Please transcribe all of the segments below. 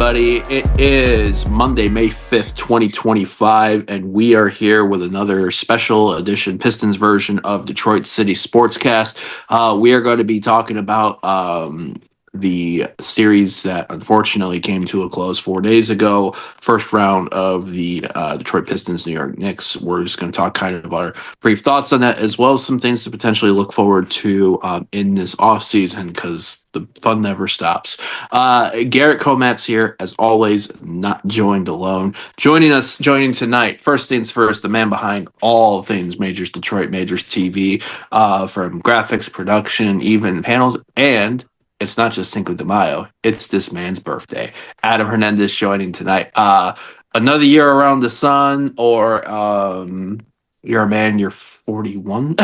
everybody. It is Monday, May 5th, 2025, and we are here with another special edition Pistons version of Detroit City Sportscast. We are going to be talking about the series that unfortunately came to a close 4 days ago. First round of the Detroit Pistons, New York Knicks. We're just going to talk kind of our brief thoughts on that, as well as some things to potentially look forward to in this offseason, because the fun never stops. Garrett Comat's here, as always, not joined alone. Joining tonight, first things first, the man behind all things Majors Detroit, Majors TV, from graphics, production, even panels, and it's not just Cinco de Mayo, it's this man's birthday. Adam Hernandez joining tonight. Another year around the sun, or you're a man, you're 41.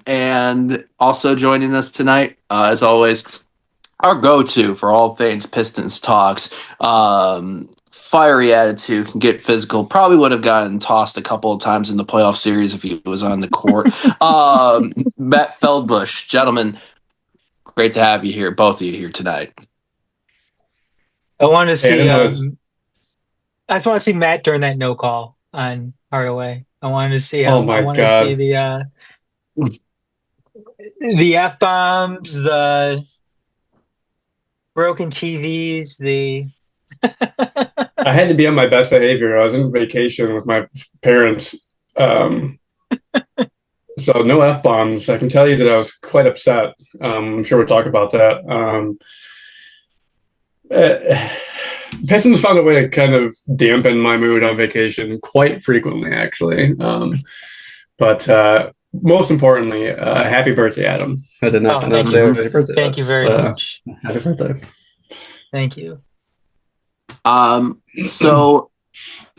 And also joining us tonight, as always, our go-to for all things Pistons talks. Fiery attitude, can get physical. Probably would have gotten tossed a couple of times in the playoff series if he was on the court. Matt Feldbush, gentlemen, great to have you here, both of you here tonight. I want to see. I just want to see Matt during that no call on Hardaway. I wanted to see. Oh my God! To see the F bombs, the broken TVs, the. I had to be on my best behavior. I was on vacation with my parents, so no F bombs. I can tell you that I was quite upset. I'm sure we'll talk about that. Pistons found a way to kind of dampen my mood on vacation quite frequently, actually. But most importantly, happy birthday, Adam. I did not know today was your birthday. Thank you very much. Happy birthday. Thank you. So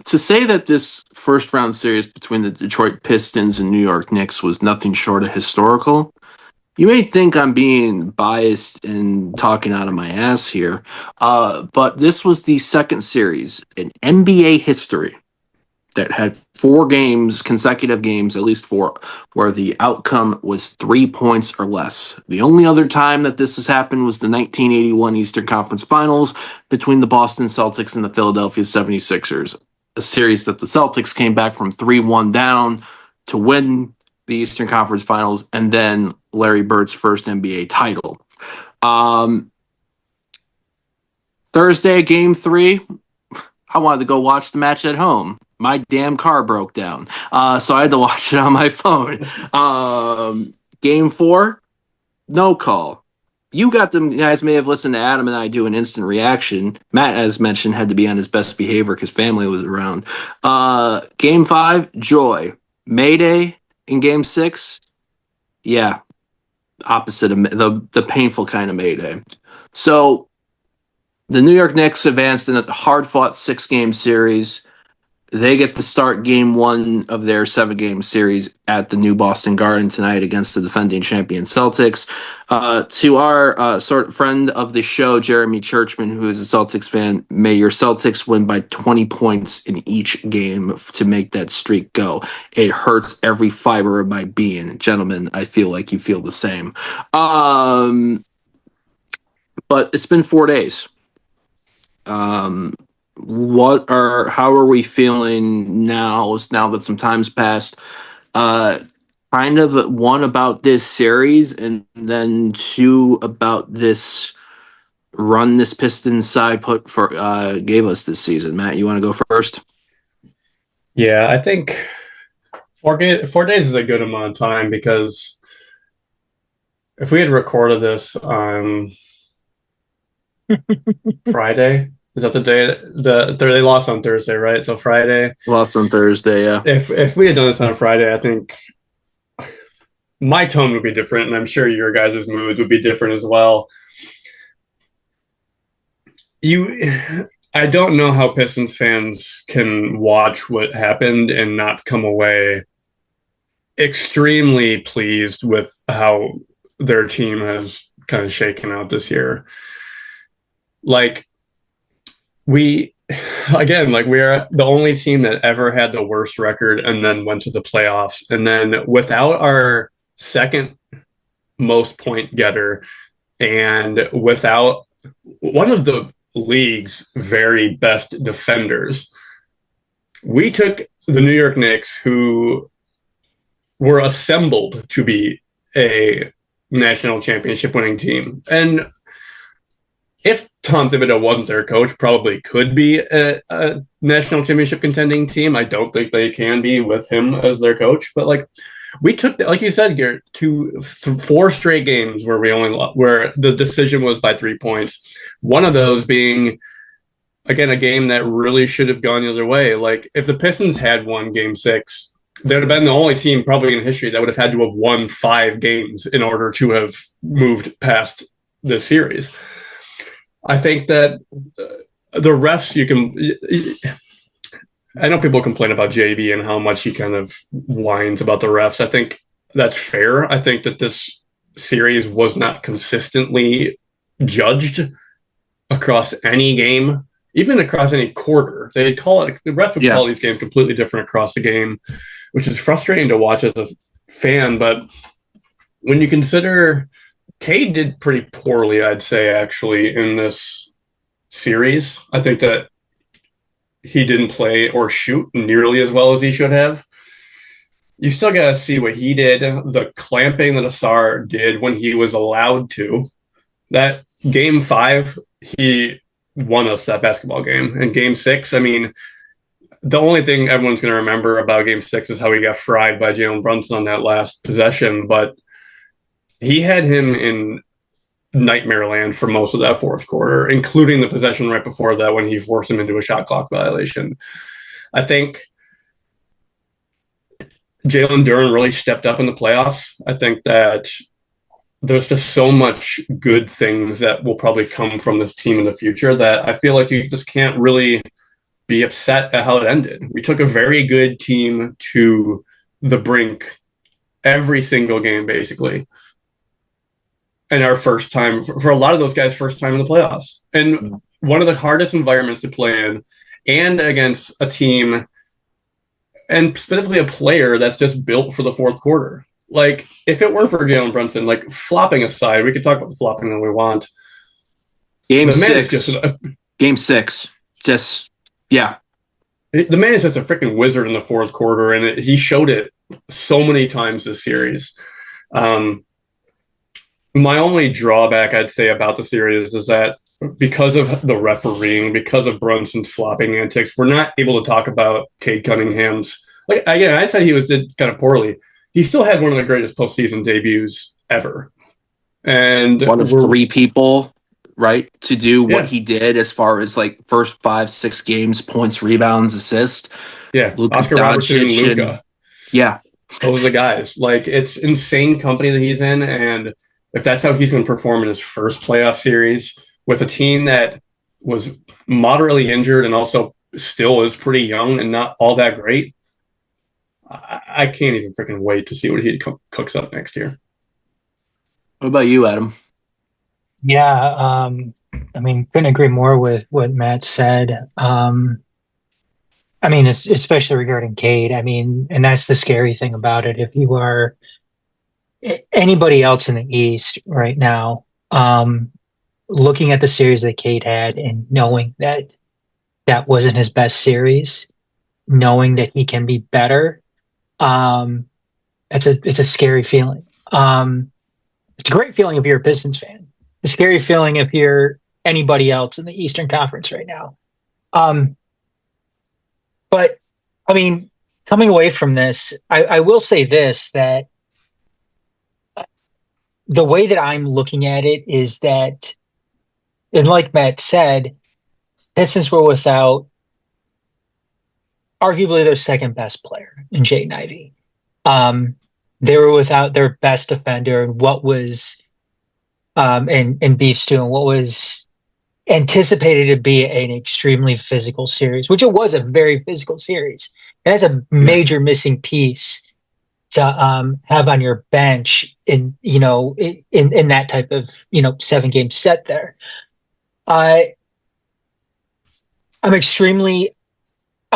to say that this first round series between the Detroit Pistons and New York Knicks was nothing short of historical, you may think I'm being biased and talking out of my ass here, but this was the second series in NBA history that had 4 games, consecutive games, at least 4, where the outcome was 3 points or less. The only other time that this has happened was the 1981 Eastern Conference Finals between the Boston Celtics and the Philadelphia 76ers, a series that the Celtics came back from 3-1 down to win the Eastern Conference Finals, and then Larry Bird's first NBA title. Thursday, Game 3, I wanted to go watch the match at home. My damn car broke down, so I had to watch it on my phone. Game 4, no call. You guys may have listened to Adam and I do an instant reaction. Matt, as mentioned, had to be on his best behavior because family was around. Game 5, joy. Mayday in Game 6, yeah, opposite of the painful kind of mayday. So the New York Knicks advanced in a hard-fought 6-game series. They get to start Game 1 of their 7-game series at the new Boston Garden tonight against the defending champion Celtics. To our sort of friend of the show, Jeremy Churchman, who is a Celtics fan, may your Celtics win by 20 points in each game to make that streak go. It hurts every fiber of my being. Gentlemen, I feel like you feel the same. But it's been 4 days. How are we feeling now that some time's passed? Kind of, 1, about this series, and then 2, about this run this Pistons side gave us this season. Matt, you want to go first? Yeah, I think 4 days is a good amount of time, because if we had recorded this on Friday. Is that the day they lost on Thursday, right? So Friday. Lost on Thursday, yeah. If we had done this on Friday, I think my tone would be different, and I'm sure your guys' moods would be different as well. I don't know how Pistons fans can watch what happened and not come away extremely pleased with how their team has kind of shaken out this year. We are the only team that ever had the worst record and then went to the playoffs. And then without our second most point getter and without one of the league's very best defenders. We took the New York Knicks, who were assembled to be a national championship winning team. And if Tom Thibodeau wasn't their coach, probably could be a national championship contending team. I don't think they can be with him as their coach. But like, we took, like you said, Garrett, to 4 straight games where where the decision was by 3 points. One of those being, again, a game that really should have gone the other way. Like, if the Pistons had won Game 6, they would have been the only team probably in history that would have had to have won 5 games in order to have moved past this series. I think that the refs, I know people complain about JB and how much he kind of whines about the refs. I think that's fair. I think that this series was not consistently judged across any game, even across any quarter. The ref would call these games completely different across the game, which is frustrating to watch as a fan. But when you consider, Cade did pretty poorly, I'd say, actually, in this series. I think that he didn't play or shoot nearly as well as he should have. You still got to see what he did, the clamping that Asar did when he was allowed to. That Game 5, he won us that basketball game. And Game 6, I mean, the only thing everyone's going to remember about Game 6 is how he got fried by Jalen Brunson on that last possession. But he had him in nightmare land for most of that fourth quarter, including the possession right before that when he forced him into a shot clock violation. I think Jalen Duren really stepped up in the playoffs. I think that there's just so much good things that will probably come from this team in the future that I feel like you just can't really be upset at how it ended. We took a very good team to the brink every single game, basically. And our first time, for a lot of those guys, first time in the playoffs. And one of the hardest environments to play in, and against a team, and specifically a player that's just built for the fourth quarter. Like, if it weren't for Jalen Brunson, like, flopping aside, we could talk about the flopping that we want. Game 6. Game 6. Just, yeah. The man is just a freaking wizard in the fourth quarter, and he showed it so many times this series. My only drawback, I'd say, about the series is that because of the refereeing, because of Brunson's flopping antics, we're not able to talk about Cade Cunningham's. Like, again, I said he did kind of poorly. He still had one of the greatest postseason debuts ever. And one of 3 people, right, to do what he did as far as like first 5-6 games, points, rebounds, assists. Yeah, Luka Oscar Robertson and Luka. Yeah. Those are the guys. Like, it's insane company that he's in, and if that's how he's going to perform in his first playoff series with a team that was moderately injured and also still is pretty young and not all that great, I can't even freaking wait to see what he cooks up next year. What about you, Adam? Yeah, I mean, couldn't agree more with what Matt said. I mean, especially regarding Cade. I mean, and that's the scary thing about it. If you are anybody else in the East right now, looking at the series that Cade had and knowing that that wasn't his best series, knowing that he can be better, it's a scary feeling. It's a great feeling if you're a Pistons fan. It's a scary feeling if you're anybody else in the Eastern Conference right now. But I mean, coming away from this, I will say this, that the way that I'm looking at it is that, and like Matt said, Pistons were without arguably their second best player in Jaden Ivey. They were without their best defender, and what was and Beef Stew, and what was anticipated to be an extremely physical series, which it was a very physical series. It has a major missing piece to have on your bench in that type of 7-game set there. I'm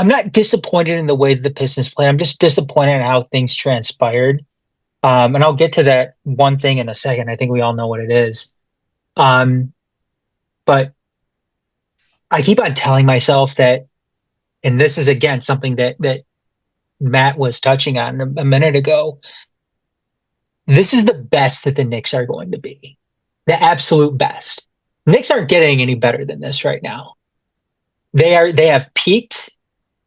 not disappointed in the way that the Pistons played. I'm just disappointed in how things transpired. And I'll get to that one thing in a second. I think we all know what it is. But I keep on telling myself that, and this is again something that Matt was touching on a minute ago. This is the best that the Knicks are going to be. The absolute best. Knicks aren't getting any better than this right now. They have peaked.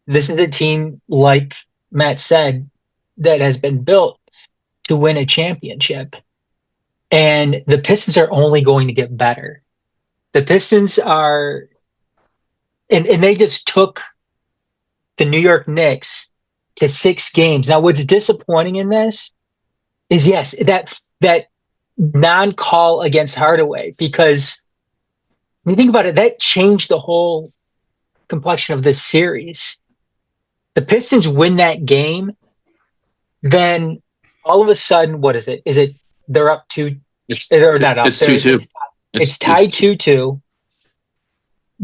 This is a team, like Matt said, that has been built to win a championship. And the Pistons are only going to get better. The Pistons are, and they just took the New York Knicks to 6 games. Now, what's disappointing in this is, yes, that non-call against Hardaway, because when you think about it, that changed the whole complexion of this series. The Pistons win that game, then all of a sudden, what is it? Is it they're up 2? Or not up? It's 2-2. It's tied 2-2.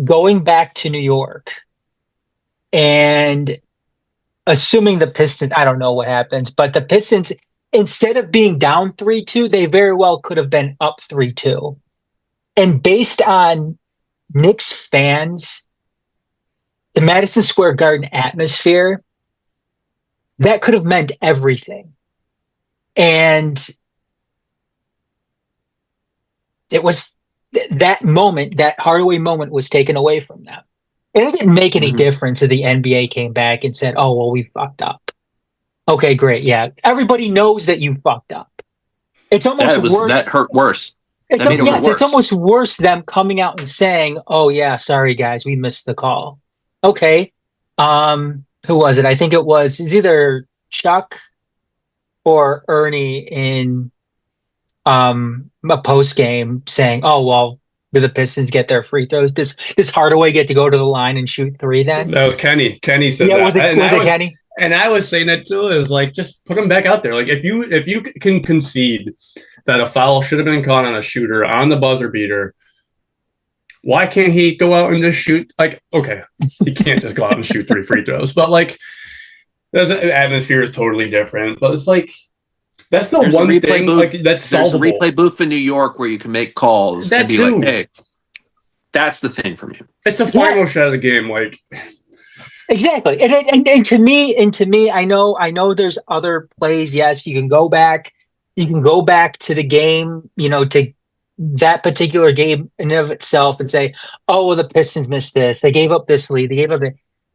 Going back to New York, and assuming the Pistons, I don't know what happens, but the Pistons, instead of being down 3-2, they very well could have been up 3-2. And based on Knicks fans, the Madison Square Garden atmosphere, that could have meant everything. And it was that moment, that Hardaway moment was taken away from them. It doesn't make any difference if the NBA came back and said, oh, well, we fucked up. Okay, great. Yeah. Everybody knows that you fucked up. It's almost worse. That hurt worse. It's almost worse them coming out and saying, oh, yeah, sorry, guys, we missed the call. Okay. Who was it? I think it was either Chuck or Ernie in a post game saying, oh, well, do the Pistons get their free throws? Does Hardaway get to go to the line and shoot 3 then? That was Kenny. Kenny said that. Was it Kenny? And I was saying that too. It was like, just put him back out there. Like, if you can concede that a foul should have been caught on a shooter on the buzzer beater, why can't he go out and just shoot? Like, okay, he can't just go out and shoot 3 free throws, but like, the atmosphere is totally different. But it's like, that's the one thing like that's solvable. There's a replay booth in New York where you can make calls and be too. Like, hey, that's the thing for me. It's a final shot of the game, like. Exactly. And to me, I know there's other plays. Yes, you can go back to the game, to that particular game in and of itself and say, oh, well, the Pistons missed this. They gave up this lead. They gave up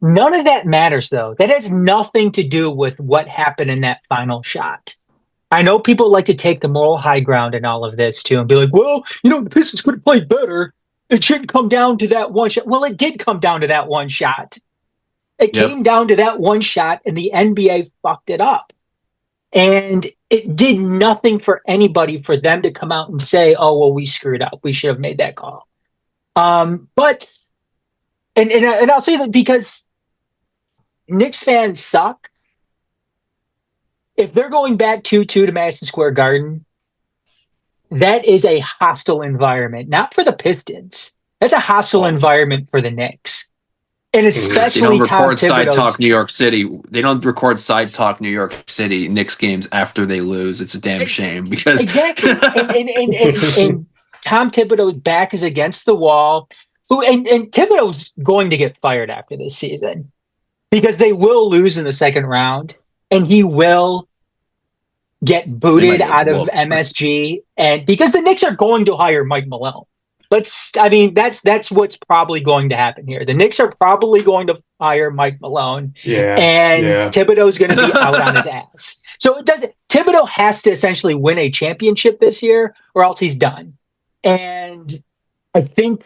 none of that matters, though. That has nothing to do with what happened in that final shot. I know people like to take the moral high ground in all of this, too, and be like, well, the Pistons could have played better. It shouldn't come down to that one shot. Well, it did come down to that one shot. It came down to that one shot, and the NBA fucked it up. And it did nothing for anybody for them to come out and say, oh, well, we screwed up. We should have made that call. But I'll say that because Knicks fans suck. If they're going back 2-2 to Madison Square Garden, that is a hostile environment, not for the Pistons. That's a hostile environment for the Knicks. And especially they don't record Tom Side Talk New York City. They don't record Side Talk New York City Knicks games after they lose. It's a damn shame because exactly. and Tom Thibodeau's back is against the wall. And Thibodeau's going to get fired after this season because they will lose in the second round, and he will get booted out of MSG, and because the Knicks are going to hire Mike Malone. That's what's probably going to happen here. The Knicks are probably going to hire Mike Malone, and Thibodeau's going to be out on his ass. So Thibodeau has to essentially win a championship this year, or else he's done. And I think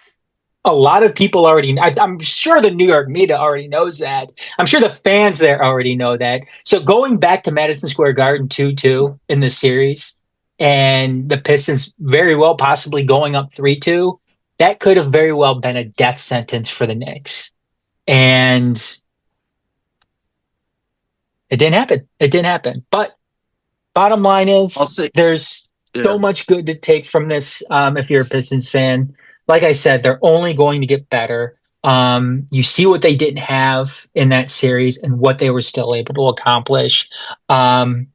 a lot of people already. I'm sure the New York media already knows that. I'm sure the fans there already know that. So going back to Madison Square Garden 2-2 in the series, and the Pistons very well possibly going up 3-2, that could have very well been a death sentence for the Knicks. And it didn't happen. But bottom line is, there's so much good to take from this if you're a Pistons fan. Like I said, they're only going to get better. You see what they didn't have in that series and what they were still able to accomplish. And,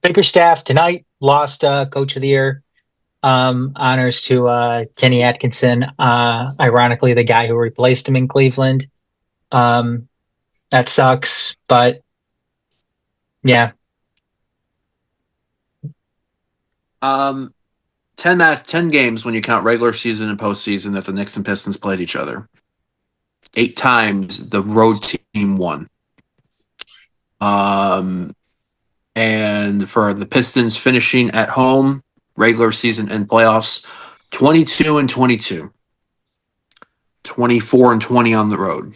Bickerstaff tonight lost Coach of the Year. Honors to Kenny Atkinson. Ironically, the guy who replaced him in Cleveland. That sucks, but yeah. 10 games when you count regular season and postseason that the Knicks and Pistons played each other. 8 times the road team won. And for the Pistons finishing at home, regular season and playoffs, 22-22. 24-20 on the road.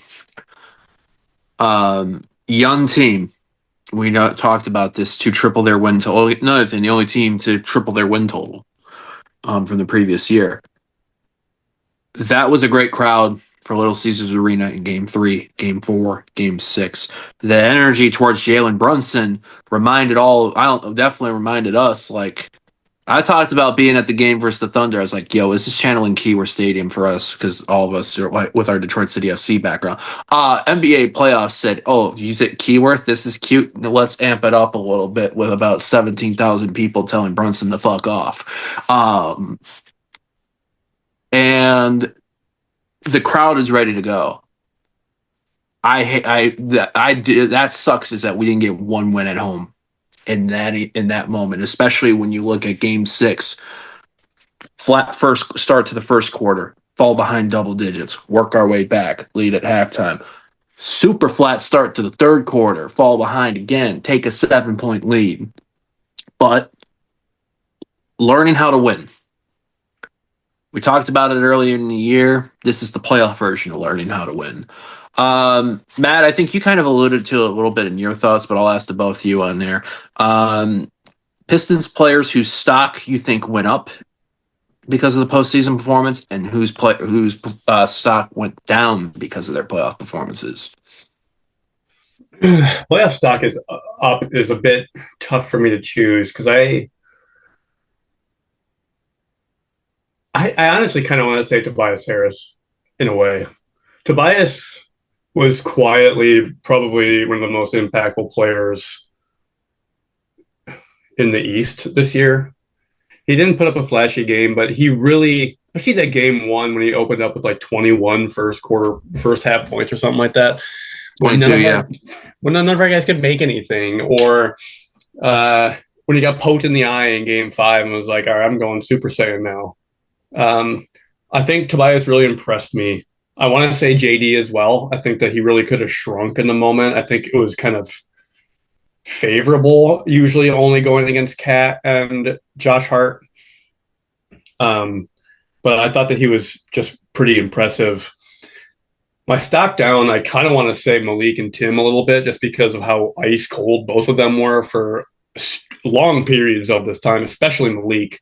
Young team. We talked about this to triple their win total. Another thing, the only team to triple their win total from the previous year. That was a great crowd for Little Caesars Arena in Game 3, Game 4, Game 6. The energy towards Jalen Brunson definitely reminded us, like, I talked about being at the game versus the Thunder. I was like, yo, this is channeling Keyworth Stadium for us because all of us are with our Detroit City FC background. NBA playoffs said, oh, you think Keyworth, this is cute? Let's amp it up a little bit with about 17,000 people telling Brunson to fuck off. And the crowd is ready to go. That sucks is that we didn't get one win at home. In that moment, especially when you look at Game 6, flat first start to the first quarter, fall behind double digits, work our way back, lead at halftime. Super flat start to the third quarter, fall behind again, take a 7-point lead. But learning how to win. We talked about it earlier in the year. This is the playoff version of learning how to win. Matt, I think you kind of alluded to it a little bit in your thoughts, but I'll ask to both of you on there. Pistons players whose stock you think went up because of the postseason performance, and whose stock went down because of their playoff performances. Playoff stock is up is a bit tough for me to choose because I honestly kind of want to say Tobias Harris in a way. Tobias was quietly probably one of the most impactful players in the East this year. He didn't put up a flashy game, but he really, especially that Game 1 when he opened up with like 21 first half points or something like that. 22, yeah. When none of our guys could make anything, or when he got poked in the eye in Game 5 and was like, all right, I'm going Super Saiyan now. I think Tobias really impressed me. I want to say JD as well. I think that he really could have shrunk in the moment. I think it was kind of favorable, usually only going against Cat and Josh Hart. But I thought that he was just pretty impressive. My stock down, I kind of want to say Malik and Tim a little bit, just because of how ice cold both of them were for long periods of this time, especially Malik.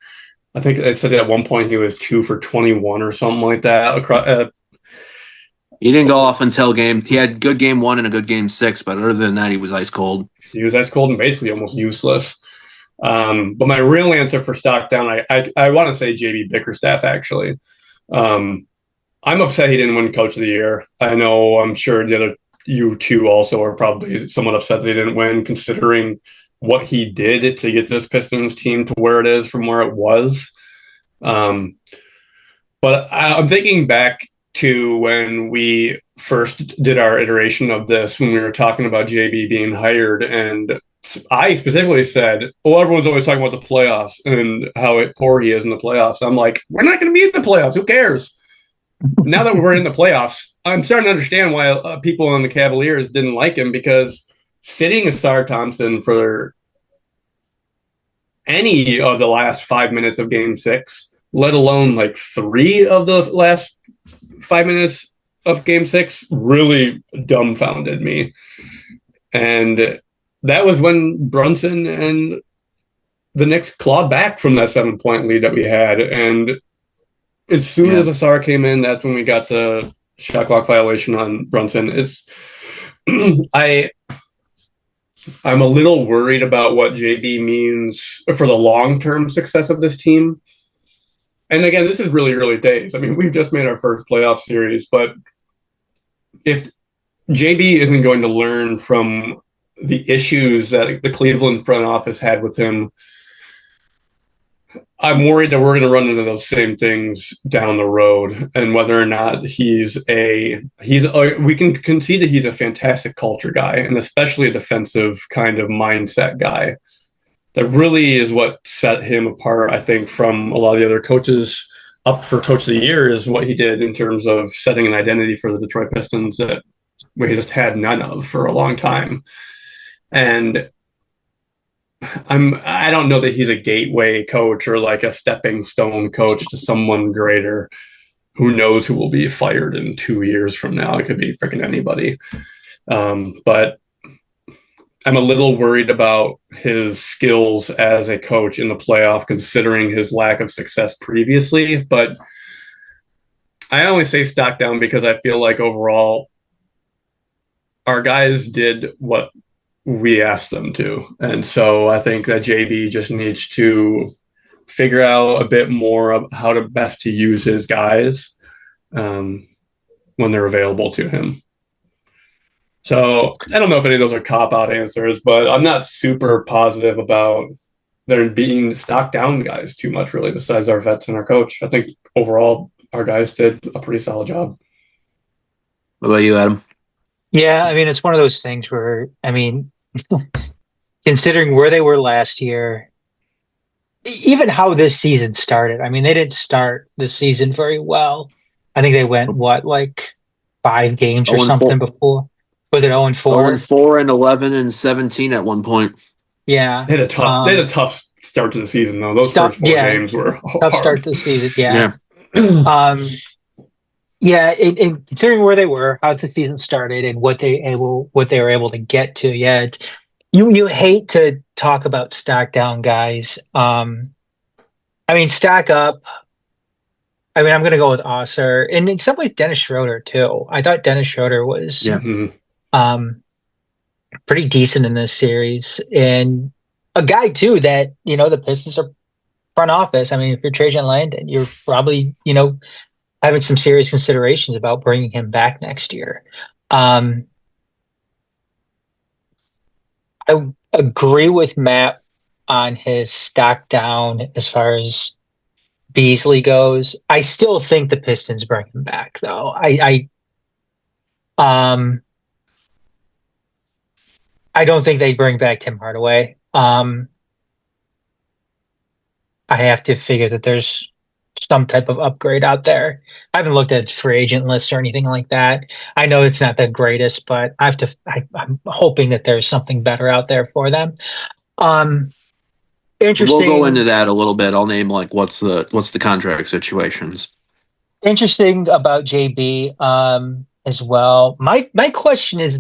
I think I said at one point he was 2 for 21 or something like that. He didn't go off until he had good Game 1 and a good Game 6, but other than that, he was ice cold. He was ice cold and basically almost useless. But my real answer for stock down, I want to say JB Bickerstaff, actually. I'm upset he didn't win Coach of the Year. I'm sure the other you two also are probably somewhat upset that he didn't win, considering what he did to get this Pistons team to where it is from where it was. But I'm thinking back to when we first did our iteration of this, when we were talking about JB being hired, and I specifically said, well, everyone's always talking about the playoffs and how poor he is in the playoffs. I'm like, we're not going to be in the playoffs. Who cares? Now that we're in the playoffs, I'm starting to understand why people on the Cavaliers didn't like him, because sitting Asar Thompson for any of the last 5 minutes of Game 6, let alone like 3 of the last 5 minutes of Game 6, really dumbfounded me. And that was when Brunson and the Knicks clawed back from that 7-point lead that we had. And as soon as Asar came in, that's when we got the shot clock violation on Brunson. I'm a little worried about what JB means for the long-term success of this team. And again, this is really early days. I mean, we've just made our first playoff series, but if JB isn't going to learn from the issues that the Cleveland front office had with him, I'm worried that we're going to run into those same things down the road, and whether or not we can concede that he's a fantastic culture guy, and especially a defensive kind of mindset guy. That really is what set him apart, I think, from a lot of the other coaches up for Coach of the Year, is what he did in terms of setting an identity for the Detroit Pistons that we just had none of for a long time. And I don't know that he's a gateway coach or like a stepping stone coach to someone greater. Who knows who will be fired in 2 years from now? It could be freaking anybody. But I'm a little worried about his skills as a coach in the playoff, considering his lack of success previously. But I only say stock down because I feel like overall our guys did what we asked them to. And so I think that JB just needs to figure out a bit more of how to best to use his guys when they're available to him. So I don't know if any of those are cop-out answers, but I'm not super positive about there being stock down guys too much, really, besides our vets and our coach. I think overall our guys did a pretty solid job. What about you, Adam? Yeah, I mean, it's one of those things where, I mean, considering where they were last year, even how this season started. I mean, they didn't start the season very well. I think they went, like 5 games or 0-4. something before? Was it 0-4? 0-4 and 11-17 at one point. Yeah. They had a tough start to the season, though. Those first 4 games were tough hard. start to the season. Yeah. And considering where they were, how the season started, and what they were able to get to, you hate to talk about stock down guys. I mean, stack up. I mean, I'm going to go with Osser, and in some ways Dennis Schroeder too. I thought Dennis Schroeder was pretty decent in this series, and a guy too that the Pistons are front office. I mean, if you're Trajan Langdon, you're probably having some serious considerations about bringing him back next year. I agree with Matt on his stock down as far as Beasley goes. I still think the Pistons bring him back, though. I don't think they bring back Tim Hardaway. I have to figure that there's some type of upgrade out there. I haven't looked at free agent lists or anything like that. I know it's not the greatest, but I'm hoping that there's something better out there for them. Interesting. We'll go into that a little bit. I'll name like what's the contract situations. Interesting about JB as well. My question is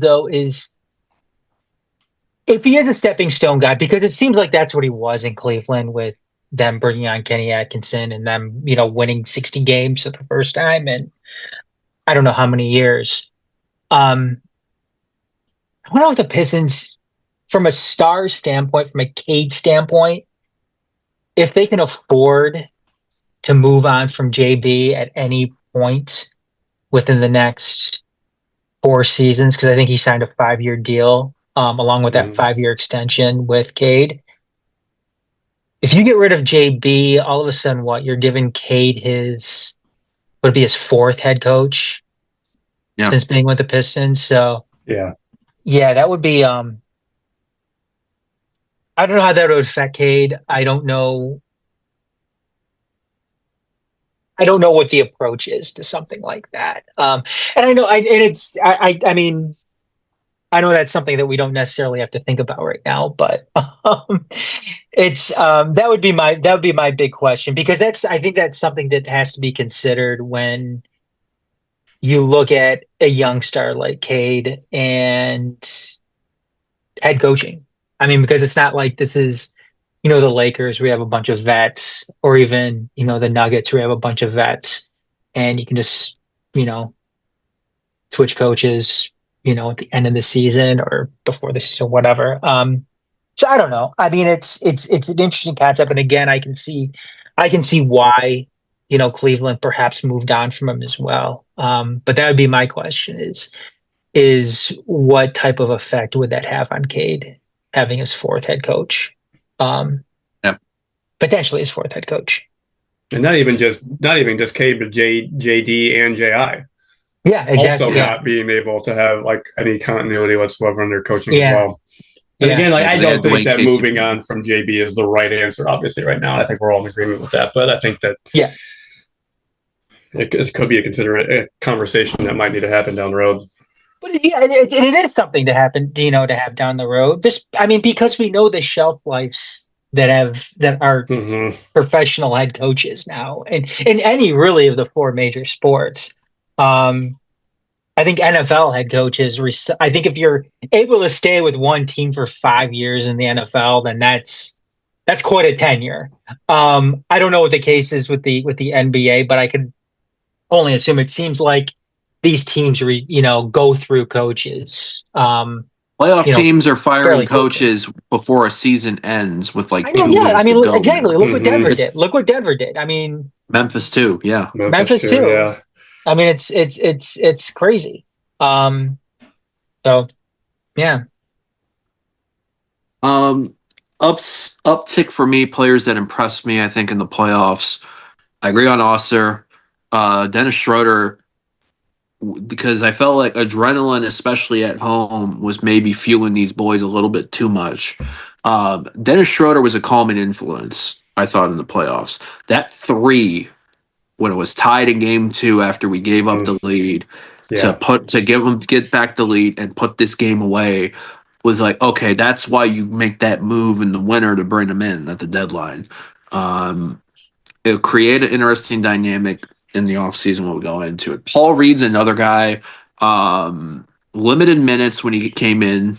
if he is a stepping stone guy, because it seems like that's what he was in Cleveland with them bringing on Kenny Atkinson and them, winning 60 games for the first time in I don't know how many years. I wonder if the Pistons, from a star standpoint, from a Cade standpoint, if they can afford to move on from JB at any point within the next 4 seasons, because I think he signed a 5-year deal along with that 5-year extension with Cade. If you get rid of JB, all of a sudden, you're giving Cade would be his 4th head coach since being with the Pistons. So yeah, that would be. I don't know how that would affect Cade. I don't know what the approach is to something like that. And I know, I mean, I know that's something that we don't necessarily have to think about right now, but it's that would be my big question, because I think that's something that has to be considered when you look at a young star like Cade and head coaching. I mean, because it's not like this is the Lakers, we have a bunch of vets, or even the Nuggets, we have a bunch of vets, and you can just switch coaches at the end of the season or before the season, whatever. So I don't know. I mean, it's an interesting concept, and again, I can see why Cleveland perhaps moved on from him as well. But that would be my question: is what type of effect would that have on Cade having his 4th head coach? potentially his fourth head coach. And not even just Cade, but JD and JI. Yeah, exactly. Also not being able to have like any continuity whatsoever in their coaching as well. But Yeah. again, like I don't think that Casey moving on from JB is the right answer, obviously, right now. I think we're all in agreement with that. But I think that it could be a conversation that might need to happen down the road. But yeah, it is something to happen, to have down the road. Because we know the shelf lives that are professional head coaches now, and in any really of the four major sports. I think NFL head coaches. I think if you're able to stay with one team for 5 years in the NFL, then that's quite a tenure. I don't know what the case is with the NBA, but I could only assume it seems like these teams, go through coaches. Playoff teams are firing coaches before a season ends with like 2 weeks to go. Exactly. Look what Denver did. Look what Denver did. I mean, Memphis too. Yeah, Memphis too. Yeah. I mean, it's crazy. So, yeah. Uptick for me, players that impressed me, I think, in the playoffs. I agree on Osser. Dennis Schroeder, because I felt like adrenaline, especially at home, was maybe fueling these boys a little bit too much. Dennis Schroeder was a calming influence, I thought, in the playoffs. That 3, when it was tied in game 2 after we gave up the lead, to get back the lead and put this game away, was like, okay, that's why you make that move in the winter to bring them in at the deadline. It created an interesting dynamic in the offseason when we go into it. Paul Reed's another guy, limited minutes when he came in,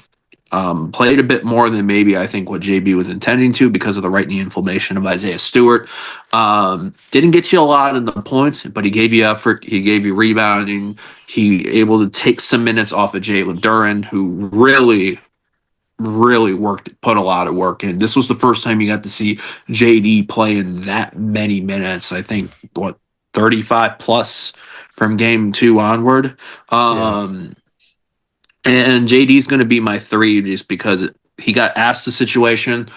played a bit more than maybe I think what JB was intending to because of the right knee inflammation of Isaiah Stewart. Didn't get you a lot in the points, but he gave you effort. He gave you rebounding. He able to take some minutes off of Jalen Duren, who really put a lot of work in. This was the first time you got to see JD play in that many minutes. I think 35 plus from game 2 onward. And JD's going to be my 3 just because he got asked the situation.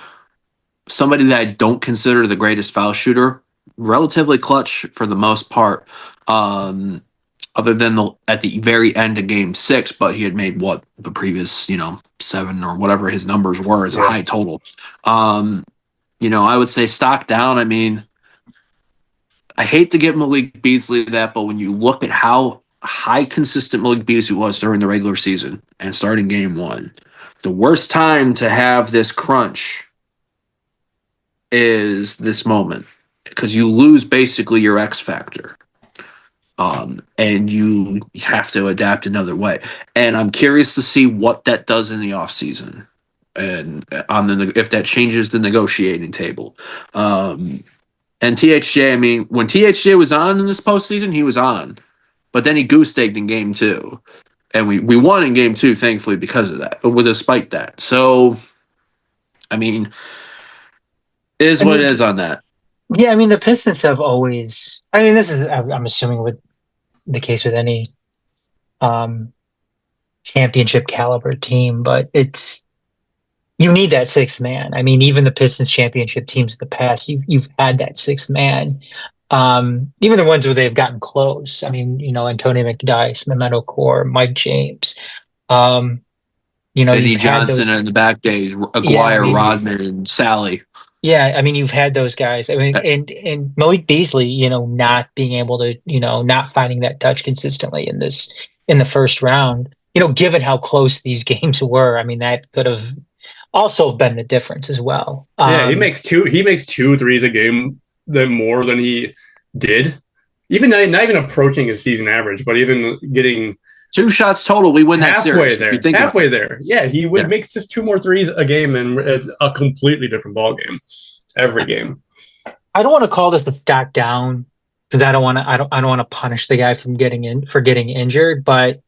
Somebody that I don't consider the greatest foul shooter, relatively clutch for the most part. Other than at the very end of game 6, but he had made the previous, 7 or whatever his numbers were as a high total. I would say stock down. I mean, I hate to give Malik Beasley that, but when you look at how high consistent Malik Beasley was during the regular season and starting game 1, the worst time to have this crunch is this moment because you lose basically your X factor. And you have to adapt another way. And I'm curious to see what that does in the offseason and if that changes the negotiating table. And THJ, I mean, when THJ was on in this postseason, he was on. But then he goose-egged in game 2. And we won in game 2, thankfully, because of that, despite that. So, I mean, it is what it is on that. Yeah, I mean, the Pistons have always... I mean, this is, I'm assuming, with the case with any championship caliber team, but you need that 6th man. I mean, even the Pistons championship teams of the past, you've had that 6th man. Even the ones where they've gotten close. I mean, Antonio McDyess, Memento Core, Mike James. Eddie Johnson in the back days, Aguirre, Rodman, and Sally. Yeah, I mean, you've had those guys. I mean, and Malik Beasley, not being able to, not finding that touch consistently in the first round, given how close these games were, I mean, that could have also been the difference as well. He makes 2 threes a game more than he did. Even not even approaching his season average, but even getting 2 shots total, we win that series. Halfway there. Yeah, he would make just 2 more threes a game, and it's a completely different ball game every game. I don't want to call this a stock down because I don't want to punish the guy for getting injured, but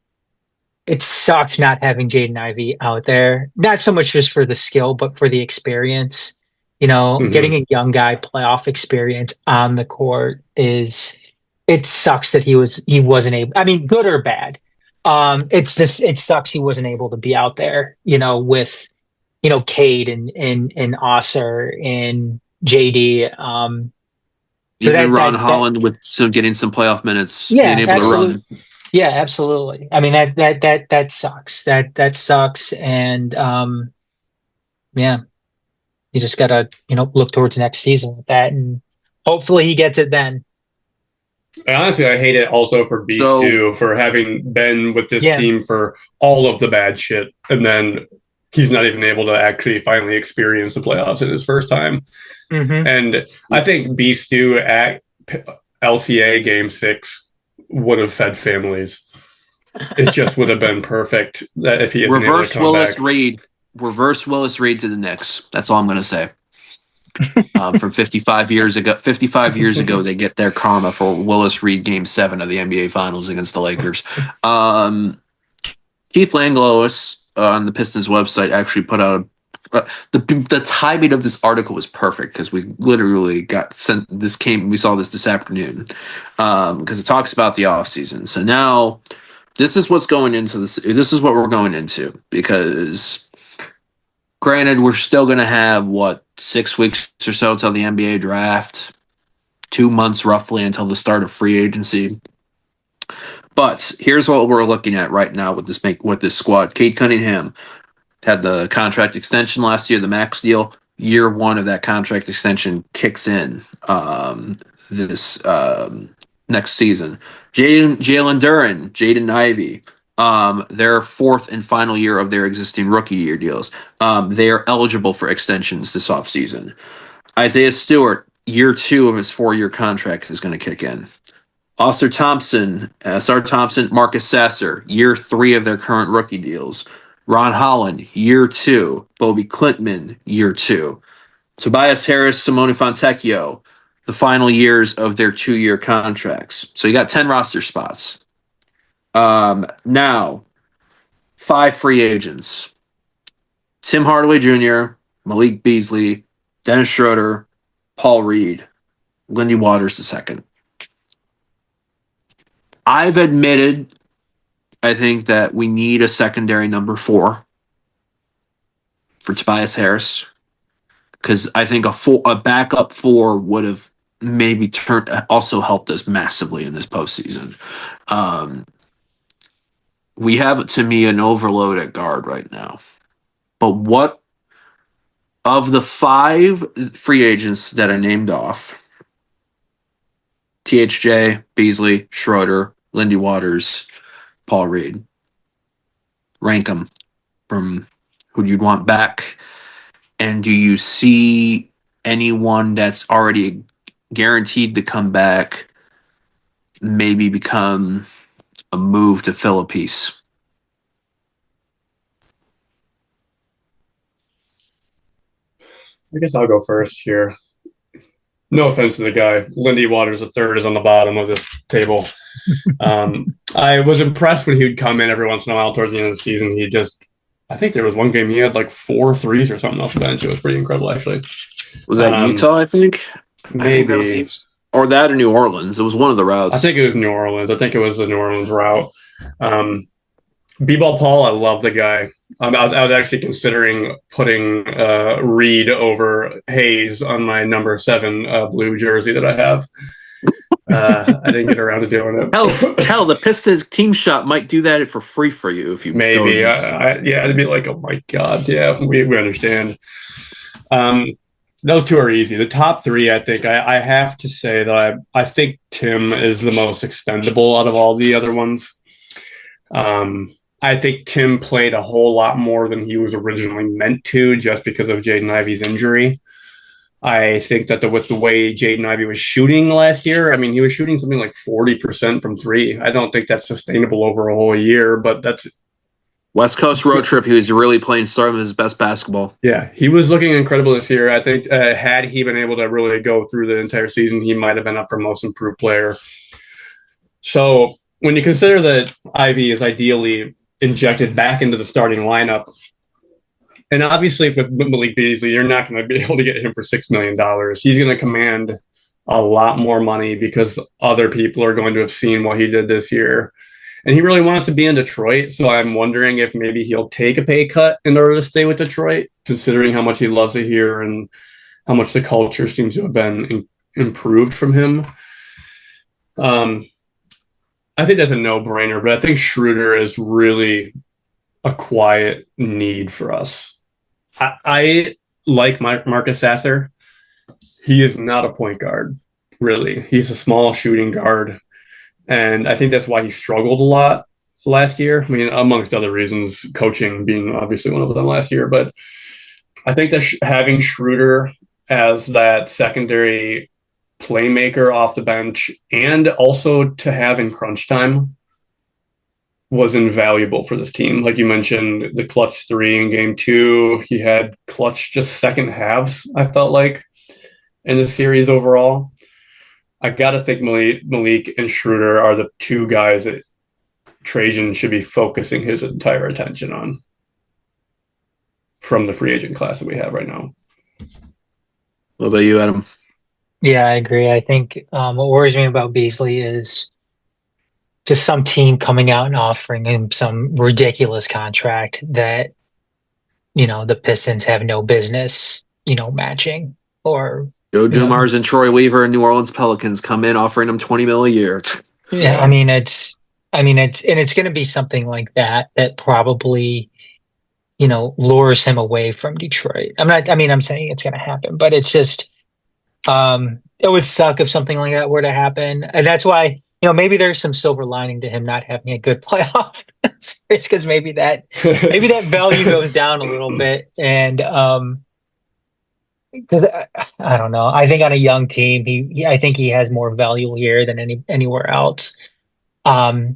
it sucks not having Jaden Ivey out there. Not so much just for the skill, but for the experience. Getting a young guy playoff experience on the court it sucks that he wasn't able. I mean, good or bad. It sucks he wasn't able to be out there, with, Cade and Osser and, JD. Even Ron Holland with getting some playoff minutes, Yeah, being able to run. Yeah, absolutely. I mean that sucks. That sucks. And yeah, you just gotta, look towards next season with that, and hopefully he gets it then. And honestly, I hate it also for Beast too, for having been with this team for all of the bad shit, and then he's not even able to actually finally experience the playoffs in his first time. Mm-hmm. And I think Beast Stew at LCA Game 6 would have fed families. It just would have been perfect that if he had been able to come back. Reverse Willis Reed to the Knicks. That's all I'm going to say. From 55 years ago, they get their karma for Willis Reed Game 7 of the NBA Finals against the Lakers. Keith Langlois on the Pistons website actually put out the timing of this article was perfect because we literally got sent we saw this afternoon because it talks about the offseason. So now this is what's going into this. This is what we're going into because granted, we're still going to have 6 weeks or so till the NBA draft, 2 months roughly until the start of free agency. But here's what we're looking at right now with this squad. Cade Cunningham had the contract extension last year, the max deal. Year 1 of that contract extension kicks in this next season. Jalen Duren, Jaden Ivey, their 4th and final year of their existing rookie year deals. They are eligible for extensions this offseason. Isaiah Stewart, year 2 of his 4-year contract is going to kick in. Ausar Thompson, Marcus Sasser, year 3 of their current rookie deals. Ron Holland, year 2. Bobby Klintman, year 2. Tobias Harris, Simone Fontecchio, the final years of their 2-year contracts. So you got 10 roster spots. Now, 5 free agents. Tim Hardaway Jr., Malik Beasley, Dennis Schroeder, Paul Reed, Lindy Waters II. I've admitted, I think that we need a secondary number 4 for Tobias Harris because I think a backup 4 would have maybe also helped us massively in this postseason. We have, to me, an overload at guard right now. But what of the 5 free agents that are named off, THJ, Beasley, Schroeder, Lindy Waters, Paul Reed, rank them from who you'd want back. And do you see anyone that's already guaranteed to come back maybe become a move to fill a piece? I guess I'll go first here. No offense to the guy. Lindy Waters III is on the bottom of this table. I was impressed when he would come in every once in a while towards the end of the season. I think there was one game he had like 4 threes or something off the bench. It was pretty incredible, actually. Was that Utah, I think? Maybe. Or that or New Orleans. It was one of the routes. I think it was New Orleans. I think it was the New Orleans route. B-Ball Paul, I love the guy. I was actually considering putting Reed over Hayes on my number 7 blue jersey that I have. I didn't get around to doing it. Hell, the Pistons team shop might do that for free for you if you maybe. Yeah, it'd be like, oh my god, yeah, we understand. Those 2 are easy. The top 3, I think, I have to say that I think Tim is the most expendable out of all the other ones. I think Tim played a whole lot more than he was originally meant to just because of Jaden Ivey's injury. I think that with the way Jaden Ivey was shooting last year, I mean, he was shooting something like 40% from 3. I don't think that's sustainable over a whole year, but that's... West Coast road trip, he was really playing some of his best basketball. Yeah, he was looking incredible this year. I think had he been able to really go through the entire season, he might have been up for most improved player. So when you consider that Ivey is ideally injected back into the starting lineup, and obviously with Malik Beasley, you're not going to be able to get him for $6 million. He's going to command a lot more money because other people are going to have seen what he did this year. And he really wants to be in Detroit, so I'm wondering if maybe he'll take a pay cut in order to stay with Detroit, considering how much he loves it here and how much the culture seems to have been improved from him. I think that's a no-brainer, but I think Schroeder is really a quiet need for us. I like Marcus Sasser. He is not a point guard, really. He's a small shooting guard, and I think that's why he struggled a lot last year. I mean, amongst other reasons, coaching being obviously one of them last year. But I think that having Schroeder as that secondary playmaker off the bench and also to have in crunch time was invaluable for this team. Like you mentioned, the clutch 3 in game 2, he had clutch just second halves, I felt like, in the series overall. I got to think Malik and Schroeder are the two guys that Trajan should be focusing his entire attention on from the free agent class that we have right now. What about you, Adam? Yeah, I agree. I think what worries me about Beasley is just some team coming out and offering him some ridiculous contract that, the Pistons have no business, matching or, Joe Dumars and Troy Weaver and New Orleans Pelicans come in offering him $20 million a year. Yeah, it's going to be something like that probably, lures him away from Detroit. I'm saying it's going to happen, but it's just, it would suck if something like that were to happen. And that's why, maybe there's some silver lining to him not having a good playoff. It's because maybe that value goes down a little bit. And, because I don't know. I think on a young team, I think he has more value here than anywhere else. Schroeder,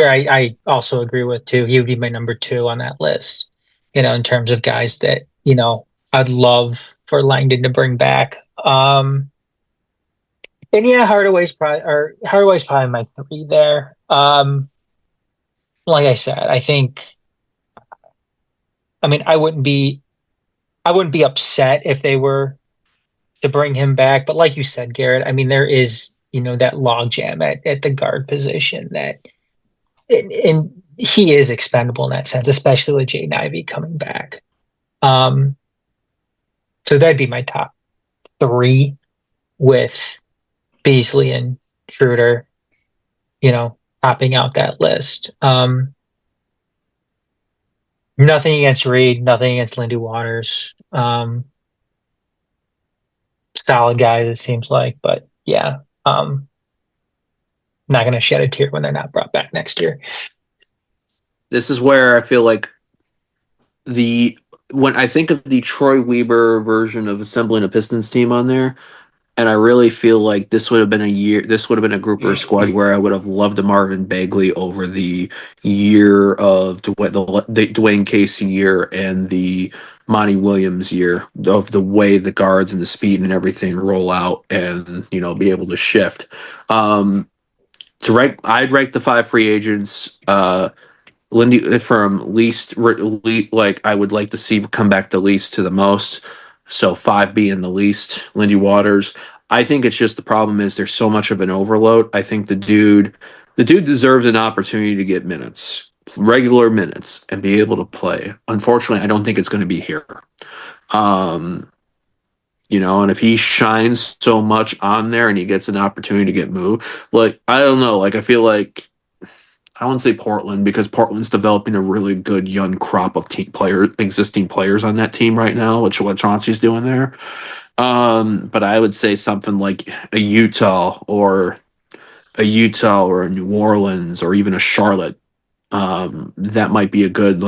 I also agree with too. He would be my number 2 on that list. In terms of guys that I'd love for Langdon to bring back. And yeah, Hardaway's probably my 3 there. Like I said, I think. I mean, I wouldn't be upset if they were to bring him back. But like you said, Garrett, I mean, there is, that logjam at the guard position and he is expendable in that sense, especially with Jaden Ivey coming back. So that'd be my top 3 with Beasley and Schroeder, topping out that list. Nothing against Reed, nothing against Lindy Waters. Solid guys, it seems like, but yeah, not going to shed a tear when they're not brought back next year. This is where I feel like when I think of the Troy Weaver version of assembling a Pistons team on there, and I really feel like this would have been a group or a squad where I would have loved a Marvin Bagley over the year of the Dwayne Casey year and the Monty Williams year, of the way the guards and the speed and everything roll out and be able to shift. I'd rank the 5 free agents. Lindy from like I would like to see come back the least to the most. So 5 being the least. Lindy Waters. I think it's just the problem is there's so much of an overload. I think the dude deserves an opportunity to get minutes, regular minutes, and be able to play. Unfortunately, I don't think it's going to be here. And if he shines so much on there and he gets an opportunity to get moved, like I don't know, like I feel like. I wouldn't say Portland because Portland's developing a really good young crop of existing players on that team right now, which what Chauncey's doing there. But I would say something like a Utah or a New Orleans or even a Charlotte. That might be a good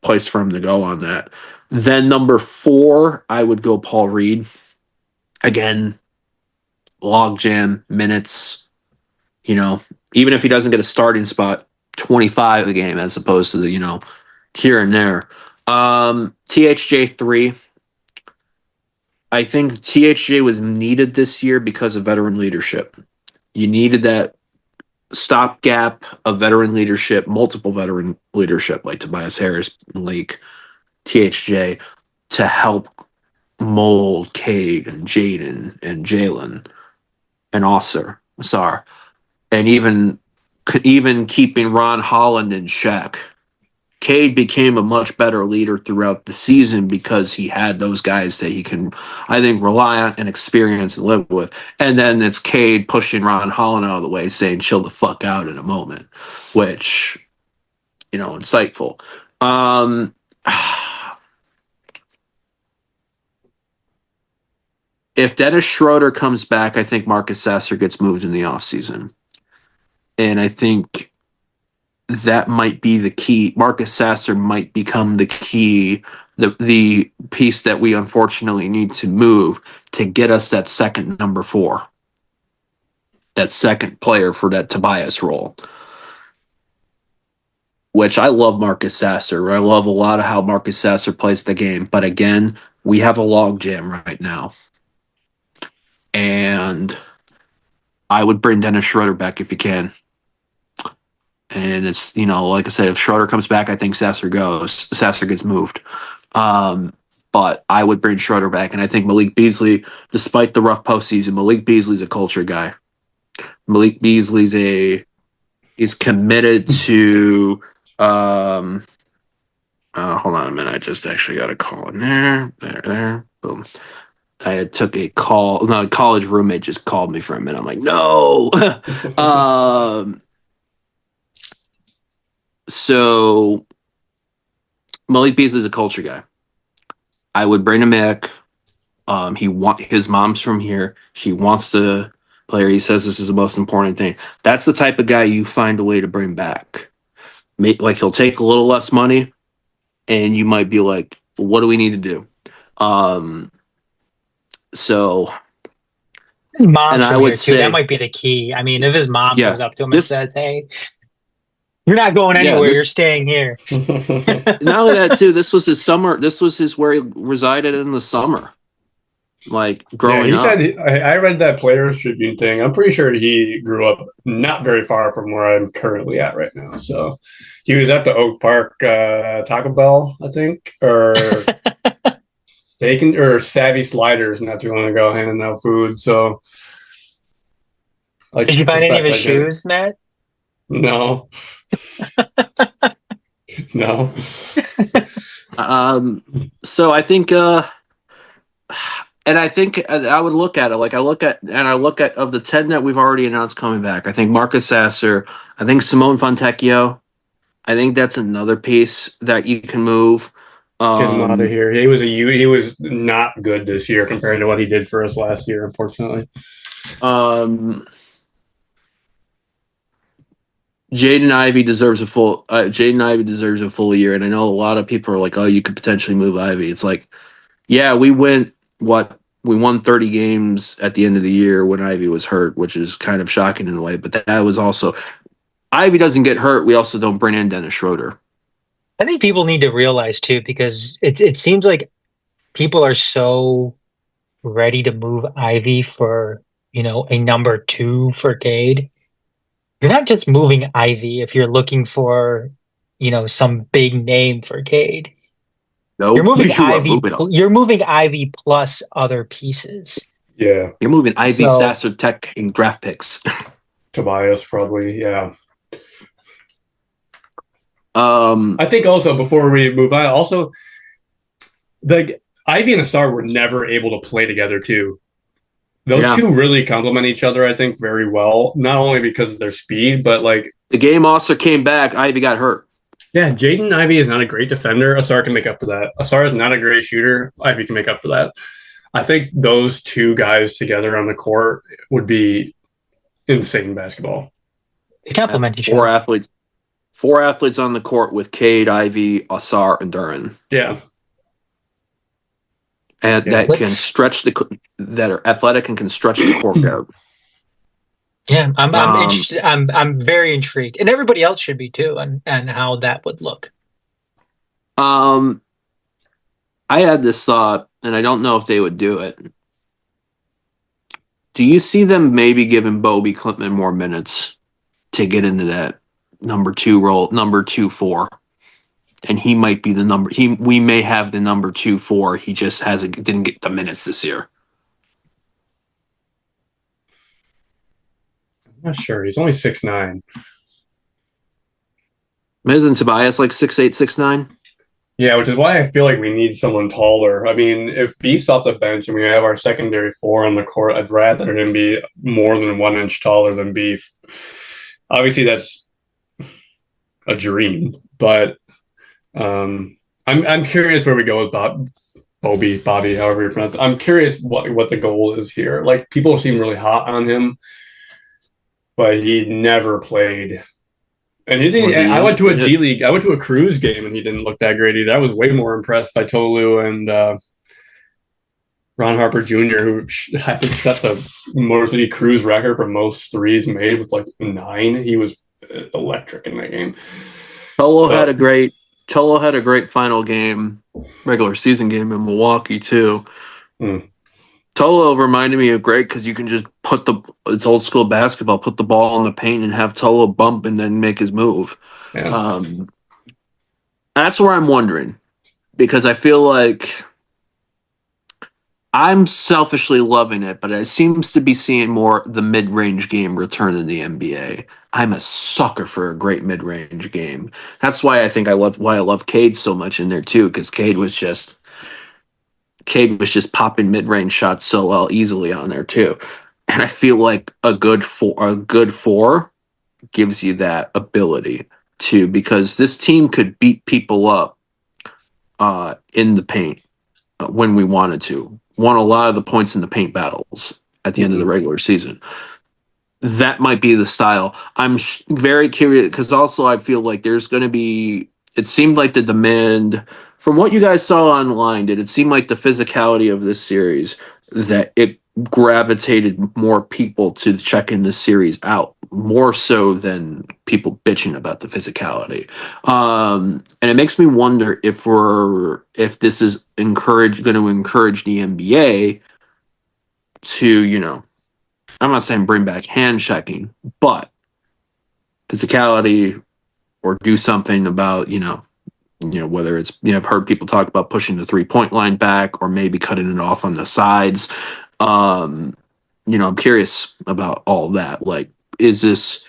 place for him to go on that. Then number 4, I would go Paul Reed. Again, logjam minutes. Even if he doesn't get a starting spot, 25 a game as opposed to the, here and there. THJ 3. I think THJ was needed this year because of veteran leadership. You needed that stopgap of veteran leadership, multiple veteran leadership, like Tobias Harris, Malik, THJ, to help mold Cade and Jaden and Jalen and Ausar. And even keeping Ron Holland in check Cade became a much better leader throughout the season because he had those guys that he can, I think, rely on and experience and live with. And then it's Cade pushing Ron Holland out of the way, saying, chill the fuck out in a moment, which, insightful. If Dennis Schroeder comes back, I think Marcus Sasser gets moved in the offseason. And I think that might be the key. Marcus Sasser might become the key, the piece that we unfortunately need to move to get us that second number 4, that second player for that Tobias role. Which I love Marcus Sasser. I love a lot of how Marcus Sasser plays the game. But again, we have a logjam right now. And I would bring Dennis Schroeder back if you can. And it's, like I said, if Schroeder comes back, I think Sasser gets moved. But I would bring Schroeder back. And I think Malik Beasley, despite the rough postseason, Malik Beasley's a culture guy. Malik Beasley's he's committed to, hold on a minute. I just actually got a call in there, boom. I took a call. No, a college roommate just called me for a minute. I'm like, no. So Malik Beasley's a culture guy. I would bring him back. His mom's from here. He wants to play. He says this is the most important thing. That's the type of guy you find a way to bring back. Like he'll take a little less money, and you might be like, what do we need to do? So his mom's and from I would here too. say That might be the key. I mean, if his mom Yeah, goes up to him and says, "Hey, you're not going anywhere. You're staying here." not only that too, this was his summer. This was where he resided in the summer, like growing he up. said I read that Players Tribune thing. I'm pretty sure he grew up not very far from where I'm currently at right now. So he was at the Oak Park Taco Bell, I think, or Steak or Savvy Sliders not too long ago, handing out food. So, Did you find any of his shoes, Matt? No. No. So I think, and I think I would look at it like I look at of the 10 that we've already announced coming back. I think Marcus Sasser, I think Simone Fontecchio. I think that's another piece that you can move. Get him out of here. He was not good this year compared to what he did for us last year, unfortunately. Jaden Ivey deserves a full year, and I know a lot of people are like, "Oh, you could potentially move Ivey." It's like, yeah, we won 30 games at the end of the year when Ivey was hurt, which is kind of shocking in a way. But that was also Ivey doesn't get hurt. We also don't bring in Dennis Schroeder. I think people need to realize too, because it seems like people are so ready to move Ivy for a number 2 for Cade. You're not just moving Ivy if you're looking for, some big name for Cade. No, you're moving Ivy. You're moving Ivy plus other pieces. Yeah, you're moving Ivy, Sasser, Tech, and draft picks. Tobias probably, yeah. I think also before we move on, also the Ivy and Asar were never able to play together too. Those two really complement each other, I think, very well. Not only because of their speed, but like the game also came back. Ivy got hurt. Yeah, Jaden Ivey is not a great defender. Asar can make up for that. Asar is not a great shooter. Ivy can make up for that. I think those two guys together on the court would be insane basketball. They complement each other. Four athletes on the court with Cade, Ivy, Asar, and Duran. Yeah. And that are athletic and can stretch the court out. Yeah, I'm interested. I'm very intrigued, and everybody else should be too, and how that would look. I had this thought, and I don't know if they would do it. Do you see them maybe giving Bobby Clintman more minutes to get into that number 2 role, number 2-4? And he might be the number. We may have the number 2-4. He just didn't get the minutes this year. I'm not sure. He's only 6'9". Isn't Tobias like 6'8", 6'9"? Yeah, which is why I feel like we need someone taller. I mean, if Beast's off the bench and we have our secondary four on the court, I'd rather him be more than 1 inch taller than Beef. Obviously, that's a dream, but I'm curious where we go with Bobby, however you pronounce it. I'm curious what the goal is here. Like, people seem really hot on him, but he never played. And he didn't. I went to a G League. I went to a Cruise game, and he didn't look that great either. I was way more impressed by Tolu and Ron Harper Jr., who I think set the Motor City Cruise record for most threes made with like 9. He was electric in that game. Tolo had a great final game, regular season game in Milwaukee too. Tolo reminded me of great because you can just it's old school basketball, put the ball in the paint and have Tolo bump and then make his move. Yeah. That's where I'm wondering, because I feel like I'm selfishly loving it, but it seems to be seeing more the mid-range game return in the NBA. I'm a sucker for a great mid-range game. That's why I think I love Cade so much in there too, because Cade was just popping mid-range shots so well easily on there too. And I feel like a good four gives you that ability to, because this team could beat people up in the paint when we wanted to. Won a lot of the points in the paint battles at the end of the regular season. That might be the style. I'm very curious, because also I feel like there's going to be, it seemed like the demand from what you guys saw online, did it seem like the physicality of this series, that it gravitated more people to checking this series out, more so than people bitching about the physicality. And it makes me wonder if this is going to encourage the NBA to, I'm not saying bring back hand checking, but physicality, or do something about, whether it's, I've heard people talk about pushing the 3-point line back, or maybe cutting it off on the sides. I'm curious about all that. Like, is this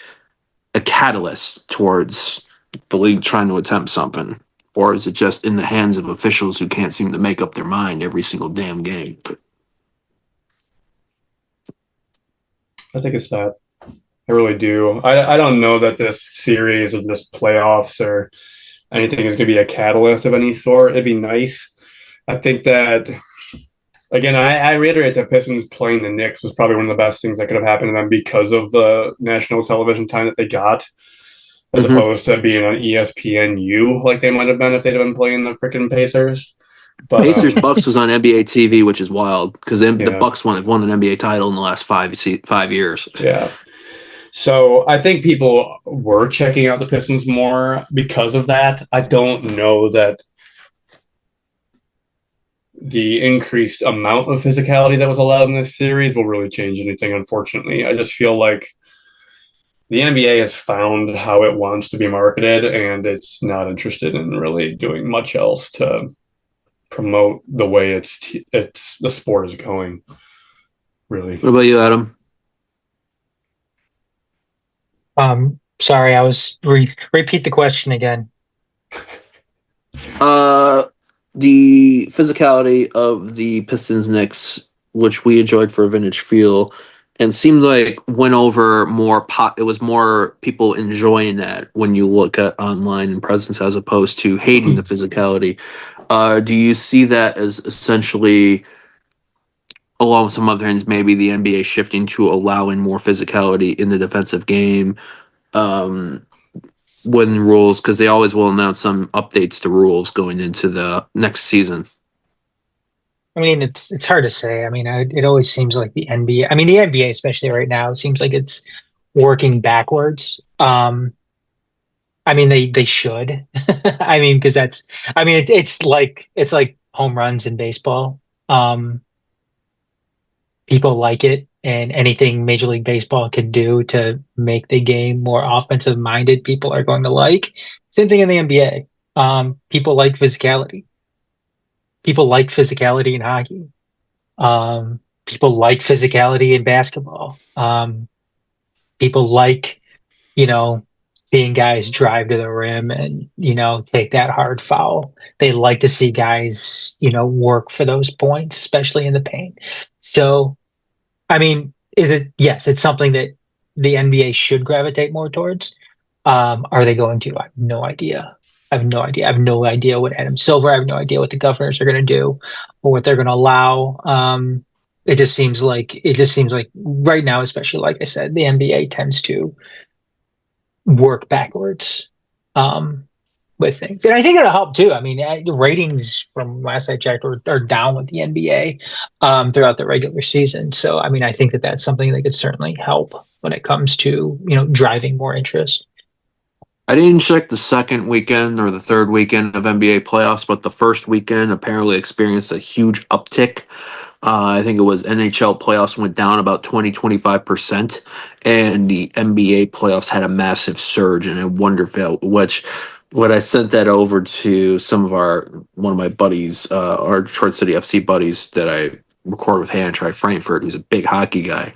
a catalyst towards the league trying to attempt something? Or is it just in the hands of officials who can't seem to make up their mind every single damn game? I think it's that. I really do. I don't know that this series or this playoffs or anything is going to be a catalyst of any sort. It'd be nice. I think that, again, I reiterate that Pistons playing the Knicks was probably one of the best things that could have happened to them because of the national television time that they got, as opposed to being on ESPNU like they might have been if they'd have been playing the freaking Pacers. But Pacers Bucks was on NBA TV, which is wild, because the Bucks won an NBA title in the last 5 years. Yeah. So I think people were checking out the Pistons more because of that. I don't know that the increased amount of physicality that was allowed in this series will really change anything, unfortunately. I just feel like the NBA has found how it wants to be marketed, and it's not interested in really doing much else to promote the way the sport is going, really. What about you, Adam? Sorry, I was repeat the question again. The physicality of the Pistons Knicks, which we enjoyed for a vintage feel, and seemed like went over more it was more people enjoying that when you look at online and presence, as opposed to hating the physicality. Do you see that as essentially, along with some other things, maybe the NBA shifting to allowing more physicality in the defensive game, when rules, because they always will announce some updates to rules going into the next season? I mean, it's hard to say. I mean, it always seems like the NBA. I mean, the NBA, especially right now, it seems like it's working backwards. I mean, they should. I mean, because it's like home runs in baseball. People like it, and anything Major League Baseball can do to make the game more offensive minded, people are going to like. Same thing in the NBA. People like physicality. People like physicality in hockey. People like physicality in basketball. People like, seeing guys drive to the rim and, take that hard foul. They like to see guys, work for those points, especially in the paint. So, I mean, yes, it's something that the NBA should gravitate more towards. Are they going to? I have no idea. I have no idea. I have no idea what Adam Silver, I have no idea what the governors are going to do or what they're going to allow. It just seems like right now, especially like I said, the NBA tends to work backwards with things. And I think it'll help too. I mean, the ratings from last I checked are down with the NBA throughout the regular season. So, I mean, I think that that's something that could certainly help when it comes to, driving more interest. I didn't check the second weekend or the third weekend of NBA playoffs, but the first weekend apparently experienced a huge uptick. I think it was NHL playoffs went down about 20-25%, and the NBA playoffs had a massive surge. And I wonder if when I sent that over to one of my buddies, our Detroit City FC buddies that I record with Hand Try Frankfurt, who's a big hockey guy.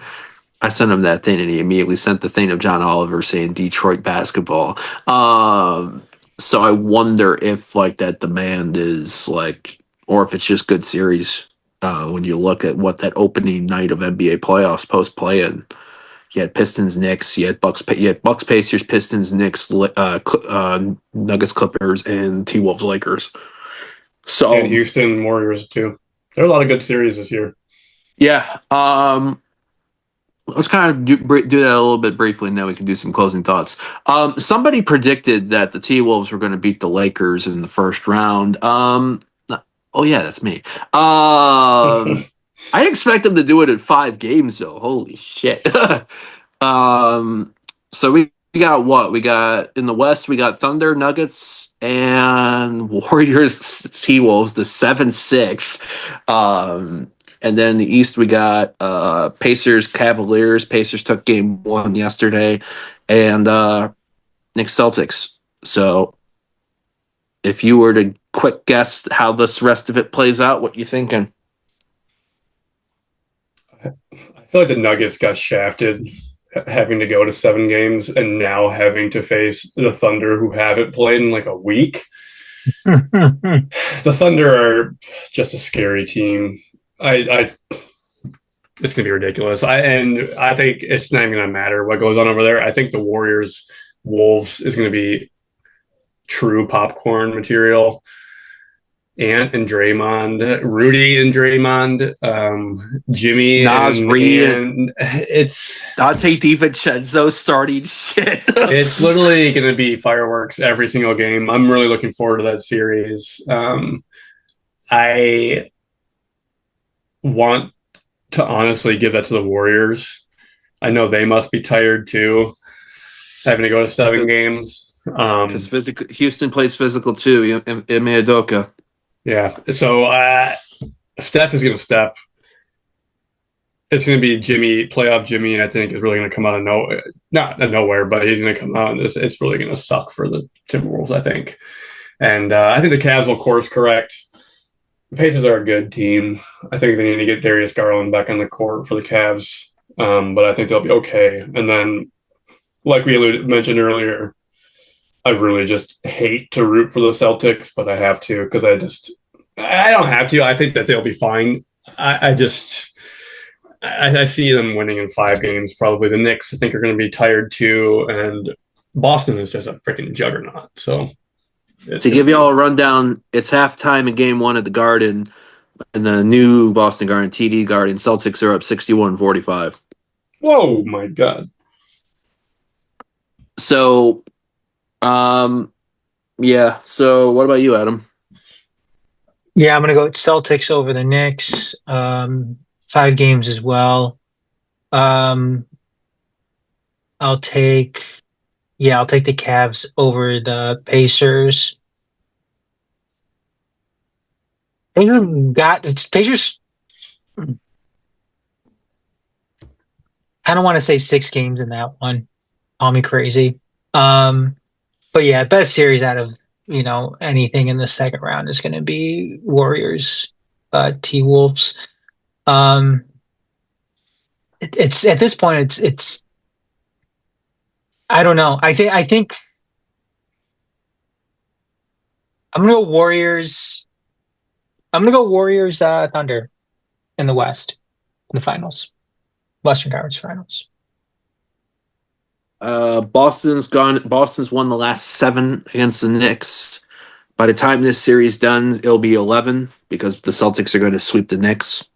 I sent him that thing, and he immediately sent the thing of John Oliver saying Detroit basketball. So I wonder if like that demand is like, or if it's just good series. When you look at what that opening night of NBA playoffs post play-in, you had Pistons, Knicks, you had Bucks, Pacers, Pistons, Knicks, Nuggets, Clippers, and T-Wolves, Lakers. So And Houston Warriors too. There are a lot of good series this year. yeah. Let's kind of do that a little bit briefly, and then we can do some closing thoughts. Somebody predicted that the T-Wolves were going to beat the Lakers in the first round. Oh yeah, that's me. I expect them to do it in 5 games, though. Holy shit. So we got what? We got in the West, we got Thunder, Nuggets, and Warriors, T-Wolves, the 7-6. And then in the East, we got Pacers, Cavaliers. Pacers took game 1 yesterday, and Knicks, Celtics. So if you were to quick guess how this rest of it plays out, what you thinking? I feel like the Nuggets got shafted having to go to 7 games and now having to face the Thunder, who haven't played in like a week. The Thunder are just a scary team. It's gonna be ridiculous. I think it's not even gonna matter what goes on over there. I think the Warriors Wolves is gonna be true popcorn material. Ant and Draymond, Rudy and Draymond, Jimmy Nas and Reed, and it's Dante DiVincenzo starting shit. it's literally going to be fireworks every single game. I'm really looking forward to that series. I want to honestly give that to the Warriors. I know they must be tired too, having to go to 7 games. Because Houston plays physical too. Ime Udoka. Yeah. So Steph is going to Steph. It's going to be Jimmy, playoff Jimmy, I think, is really going to come out of nowhere. Not nowhere, but he's going to come out, and it's really going to suck for the Timberwolves, I think. And I think the Cavs will course correct. The Pacers are a good team. I think they need to get Darius Garland back on the court for the Cavs, but I think they'll be okay. And then, like we mentioned earlier, I really just hate to root for the Celtics, but I have to because I don't have to. I think that they'll be fine. I see them winning in 5 games. Probably the Knicks, I think, are going to be tired too, and Boston is just a freaking juggernaut. So, to give y'all a rundown, it's halftime in Game 1 at the Garden, in the new Boston Garden, TD Garden. Celtics are up 61-45. Whoa, my God! So, yeah. So, what about you, Adam? Yeah, I'm gonna go Celtics over the Knicks. 5 games as well. I'll take the Cavs over the Pacers. Pacers. I don't want to say 6 games in that one. Call me crazy. But yeah, best series out of anything in the second round is going to be Warriors, T-Wolves. It's at this point, it's I don't know. I think I'm gonna go Warriors. I'm gonna go Warriors Thunder in the West, in the finals. Western Conference Finals. Boston's won the last 7 against the Knicks. By the time this series done, it'll be 11 because the Celtics are going to sweep the Knicks.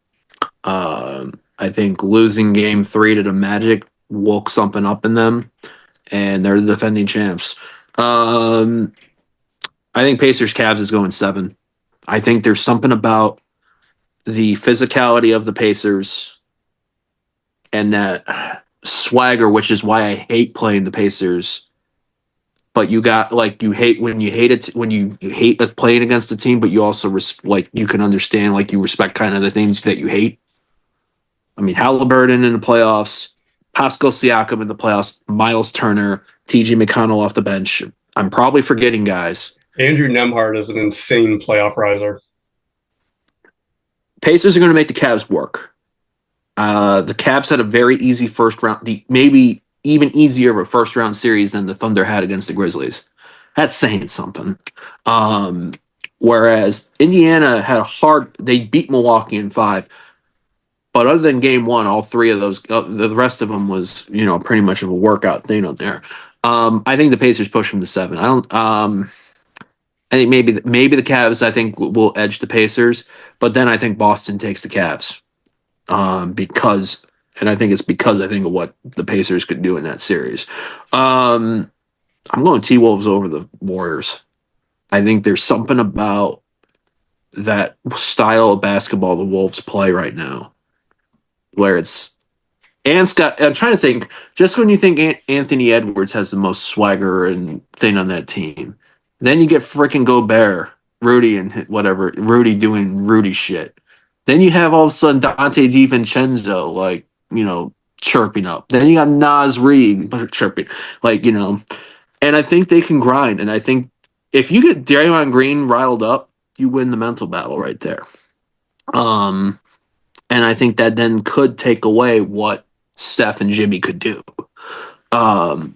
I think losing game 3 to the Magic woke something up in them, and they're the defending champs. I think Pacers Cavs is going 7. I think there's something about the physicality of the Pacers and that swagger, which is why I hate playing the Pacers. But you got like you hate when you hate it when you hate playing against a team, but you also like you can understand like you respect kind of the things that you hate. I mean, Halliburton in the playoffs, Pascal Siakam in the playoffs, Miles Turner, T.J. McConnell off the bench. I'm probably forgetting guys. Andrew Nembhard is an insane playoff riser. Pacers are going to make the Cavs work. The Cavs had a very easy first round, maybe even easier of a first round series than the Thunder had against the Grizzlies. That's saying something. Whereas Indiana had a they beat Milwaukee in 5. But other than game 1, all 3 of those, the rest of them was, pretty much of a workout thing out there. I think the Pacers push them to 7. I think maybe the Cavs, I think, will edge the Pacers. But then I think Boston takes the Cavs. And I think it's because I think of what the Pacers could do in that series. I'm going T-Wolves over the Warriors. I think there's something about that style of basketball the Wolves play right now where I'm trying to think, just when you think Anthony Edwards has the most swagger and thing on that team, then you get freaking Gobert, Rudy doing Rudy shit. Then you have all of a sudden Dante DiVincenzo, chirping up. Then you got Naz Reid chirping, and I think they can grind. And I think if you get Draymond Green riled up, you win the mental battle right there. And I think that then could take away what Steph and Jimmy could do. I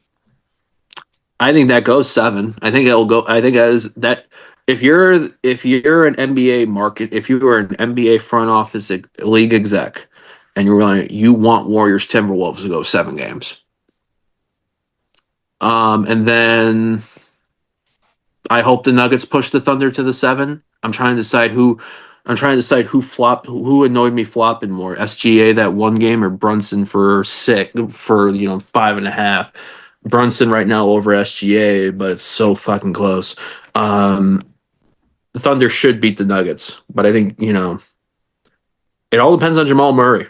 think that goes 7. I think it'll go. I think as that. If you're an NBA market, if you are an NBA front office league exec, and you want Warriors Timberwolves to go 7 games, and then I hope the Nuggets push the Thunder to the 7. I'm trying to decide who flopped, who annoyed me flopping more, SGA that 1 game or Brunson for 5.5. Brunson right now over SGA, but it's so fucking close. The Thunder should beat the Nuggets, but I think, it all depends on Jamal Murray,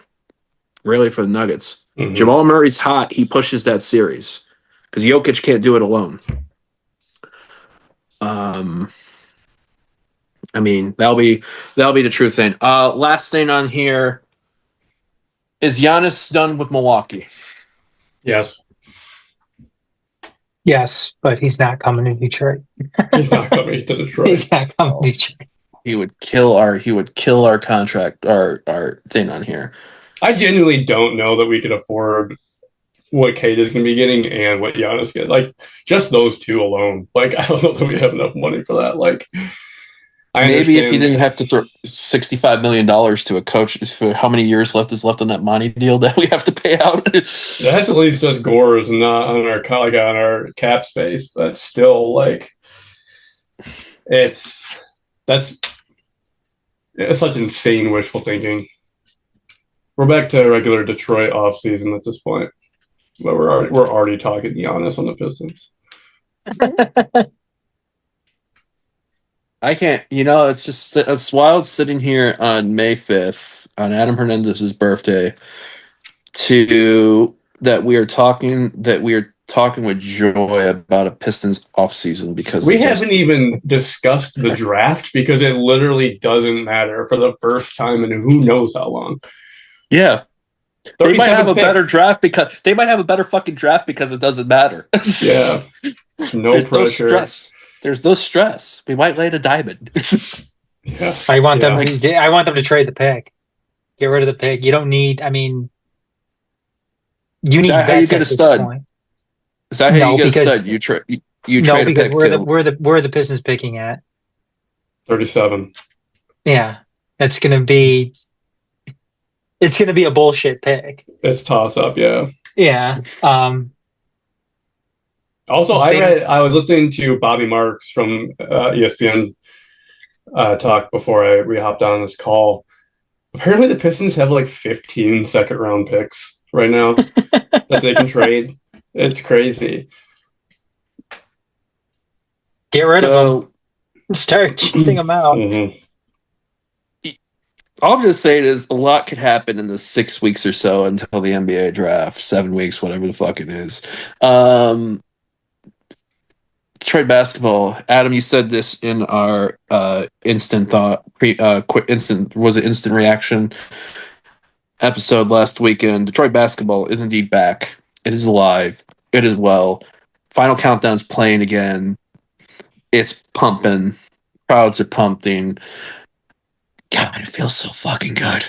really, for the Nuggets. Mm-hmm. Jamal Murray's hot. He pushes that series because Jokic can't do it alone. I mean, that'll be the true thing. Last thing on here, is Giannis done with Milwaukee? Yes. Yes, but he's not coming to Detroit. He's not coming to Detroit. He's not coming to Detroit. He would kill our contract, our thing on here. I genuinely don't know that we could afford what Kate is going to be getting and what Giannis gets. Like, just those 2 alone. Like, I don't know that we have enough money for that. Like, maybe if you didn't have to throw $65 million to a coach for how many years is left on that money deal that we have to pay out. That's at least just Gores and not on our cap space, but still, like, it's such insane wishful thinking. We're back to regular Detroit offseason at this point, but we're already talking Giannis on the Pistons. I can't, it's wild sitting here on May 5th, on Adam Hernandez's birthday, that we are talking with joy about a Pistons offseason because we haven't even discussed the draft because it literally doesn't matter for the first time in who knows how long. Yeah. They might have a better draft because they might have a better fucking draft because it doesn't matter. Yeah. No pressure. No stress. There's no stress. We might lay the diamond. Yeah. I want them to trade the pick. Get rid of the pick. You don't need, you need how you get a stud? Point. Is that how No, you get because- set? You No, trade a because pick we're to the Pistons picking at. 37. Yeah, it's gonna be a bullshit pick. It's toss up, yeah. Yeah. Also, I was listening to Bobby Marks from ESPN talk before we hopped on this call. Apparently, the Pistons have like 15 second round picks right now that they can trade. It's crazy. Get rid of them. Start shipping them out. Mhm. All I'm just saying is a lot could happen in the 6 weeks or so until the NBA draft, 7 weeks, whatever the fuck it is. Detroit basketball. Adam, you said this in our instant thought, instant reaction episode last weekend. Detroit basketball is indeed back. It is alive. It is well. Final Countdown's playing again. It's pumping. Crowds are pumping. God, it feels so fucking good.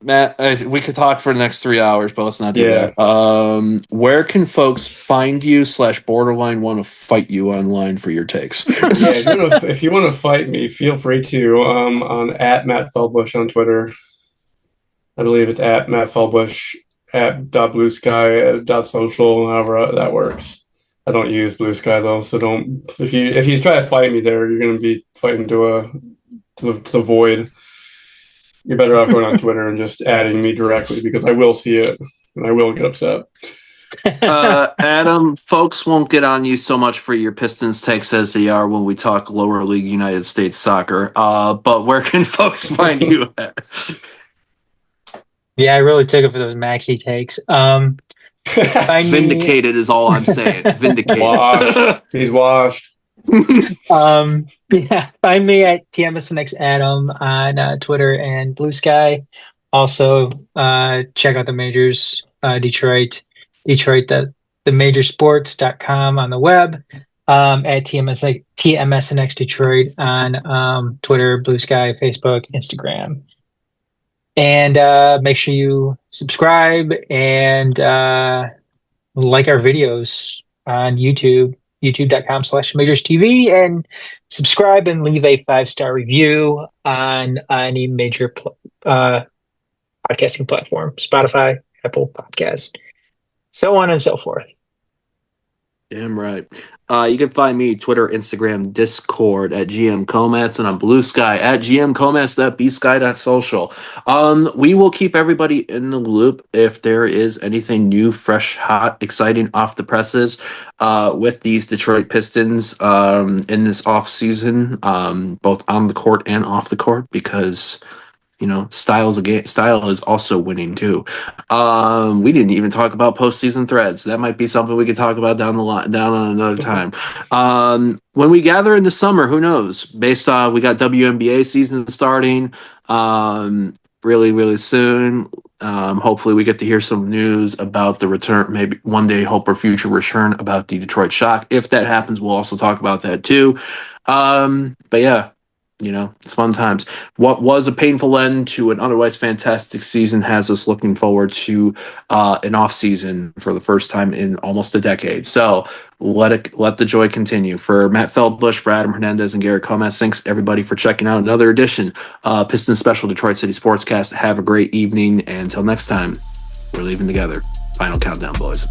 Matt, we could talk for the next 3 hours, but let's not do that. Where can folks find you / borderline want to fight you online for your takes? If you want to fight me, feel free to on at Matt Feldbush on Twitter. I believe it's at Matt Feldbush at .bluesky .social, however that works. I don't use Blue Sky though, so don't. If you try to fight me there, you're going to be fighting to the void. You're better off going on Twitter and just adding me directly because I will see it and I will get upset. Adam, folks won't get on you so much for your Pistons takes as they are when we talk lower league United States soccer. But where can folks find you at? Yeah, I really took it for those maxi takes. Vindicated is all I'm saying. Vindicated. Washed. He's washed. Yeah, find me at TMSNX Adam on Twitter and Blue Sky. Also, check out the majors, Detroit, the majorsports.com on the web, at TMSNX Detroit on Twitter, Blue Sky, Facebook, Instagram. And make sure you subscribe and like our videos on YouTube, youtube.com/majorstv, and subscribe and leave a 5-star review on any major podcasting platform, Spotify, Apple Podcast, so on and so forth. Damn right. You can find me Twitter, Instagram, Discord at GM Comats, and on Blue Sky at gmcomats.bsky.social. We will keep everybody in the loop if there is anything new, fresh, hot, exciting off the presses with these Detroit Pistons in this off season, both on the court and off the court, because style is also winning too. We didn't even talk about postseason threads. That might be something we could talk about down on another time. When we gather in the summer, who knows? Based on we got WNBA season starting really, really soon. Hopefully we get to hear some news about the return, maybe one day, hope or future return about the Detroit Shock. If that happens, we'll also talk about that too. But yeah. It's fun times. What was a painful end to an otherwise fantastic season has us looking forward to an off season for the first time in almost a decade. So let the joy continue. For Matt Feldbush, for Adam Hernandez, and Garrett Comas, thanks everybody for checking out another edition Pistons Special Detroit City Sportscast. Have a great evening, and until next time, we're leaving together. Final countdown, boys.